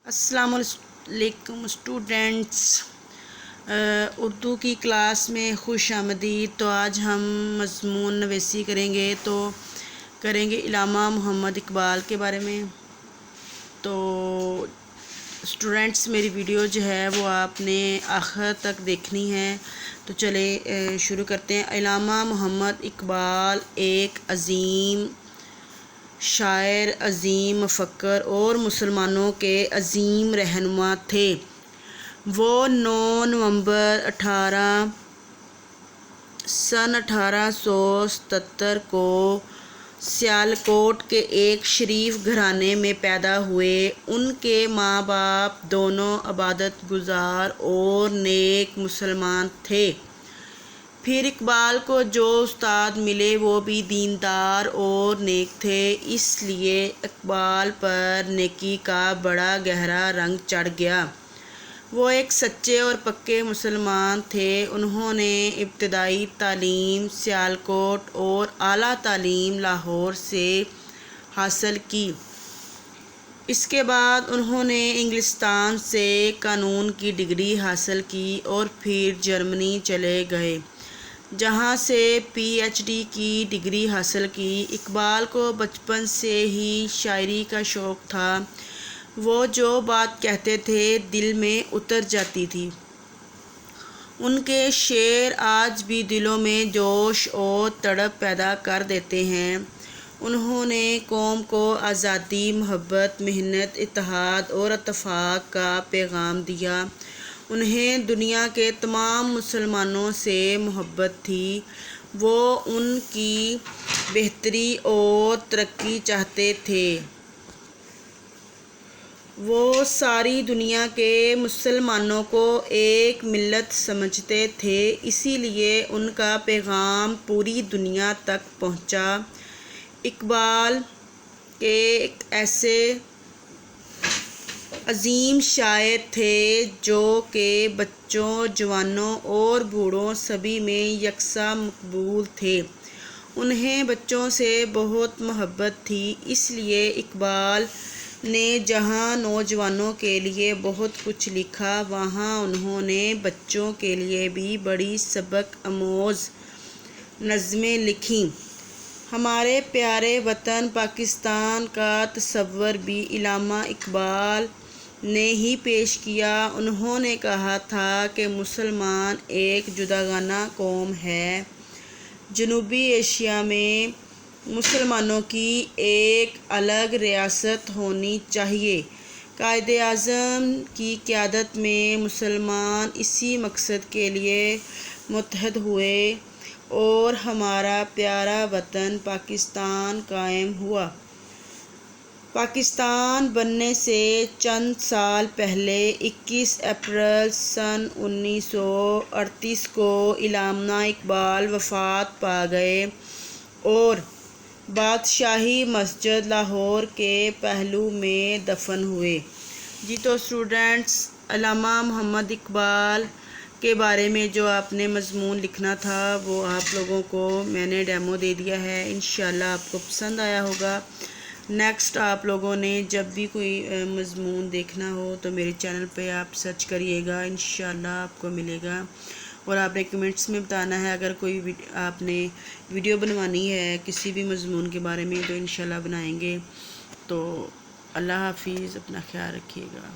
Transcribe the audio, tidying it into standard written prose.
السلام علیکم اسٹوڈینٹس، اردو کی کلاس میں خوش آمدید۔ تو آج ہم مضمون نویسی کریں گے علامہ محمد اقبال کے بارے میں۔ تو اسٹوڈینٹس میری ویڈیو جو ہے وہ آپ نے آخر تک دیکھنی ہے۔ تو چلے شروع کرتے ہیں۔ علامہ محمد اقبال ایک عظیم شاعر، عظیم مفکر اور مسلمانوں کے عظیم رہنما تھے۔ وہ 9 نومبر 1877 کو سیالکوٹ کے ایک شریف گھرانے میں پیدا ہوئے۔ ان کے ماں باپ دونوں عبادت گزار اور نیک مسلمان تھے۔ پھر اقبال کو جو استاد ملے وہ بھی دیندار اور نیک تھے، اس لیے اقبال پر نیکی کا بڑا گہرا رنگ چڑھ گیا۔ وہ ایک سچے اور پکے مسلمان تھے۔ انہوں نے ابتدائی تعلیم سیالکوٹ اور اعلیٰ تعلیم لاہور سے حاصل کی۔ اس کے بعد انہوں نے انگلستان سے قانون کی ڈگری حاصل کی اور پھر جرمنی چلے گئے، جہاں سے PhD کی ڈگری حاصل کی۔ اقبال کو بچپن سے ہی شاعری کا شوق تھا۔ وہ جو بات کہتے تھے دل میں اتر جاتی تھی۔ ان کے شعر آج بھی دلوں میں جوش اور تڑپ پیدا کر دیتے ہیں۔ انہوں نے قوم کو آزادی، محبت، محنت، اتحاد اور اتفاق کا پیغام دیا۔ انہیں دنیا کے تمام مسلمانوں سے محبت تھی۔ وہ ان کی بہتری اور ترقی چاہتے تھے۔ وہ ساری دنیا کے مسلمانوں کو ایک ملت سمجھتے تھے، اسی لیے ان کا پیغام پوری دنیا تک پہنچا۔ اقبال ایک ایسے عظیم شاعر تھے جو کہ بچوں، جوانوں اور بوڑھوں سبھی میں یکساں مقبول تھے۔ انہیں بچوں سے بہت محبت تھی، اس لیے اقبال نے جہاں نوجوانوں کے لیے بہت کچھ لکھا، وہاں انہوں نے بچوں کے لیے بھی بڑی سبق آموز نظمیں لکھیں۔ ہمارے پیارے وطن پاکستان کا تصور بھی علامہ اقبال نے ہی پیش کیا۔ انہوں نے کہا تھا کہ مسلمان ایک جداگانہ قوم ہے۔ جنوبی ایشیا میں مسلمانوں کی ایک الگ ریاست ہونی چاہیے۔ قائد اعظم کی قیادت میں مسلمان اسی مقصد کے لیے متحد ہوئے اور ہمارا پیارا وطن پاکستان قائم ہوا۔ پاکستان بننے سے چند سال پہلے 21 اپریل سن 1938 کو علامہ اقبال وفات پا گئے اور بادشاہی مسجد لاہور کے پہلو میں دفن ہوئے۔ جی تو اسٹوڈینٹس، علامہ محمد اقبال کے بارے میں جو آپ نے مضمون لکھنا تھا وہ آپ لوگوں کو میں نے ڈیمو دے دیا ہے۔ انشاءاللہ آپ کو پسند آیا ہوگا۔ نیکسٹ آپ لوگوں نے جب بھی کوئی مضمون دیکھنا ہو تو میرے چینل پہ آپ سرچ کریے گا، انشاءاللہ آپ کو ملے گا۔ اور آپ نے کمنٹس میں بتانا ہے اگر کوئی آپ نے ویڈیو بنوانی ہے کسی بھی مضمون کے بارے میں تو انشاءاللہ بنائیں گے۔ تو اللہ حافظ، اپنا خیال رکھیے گا۔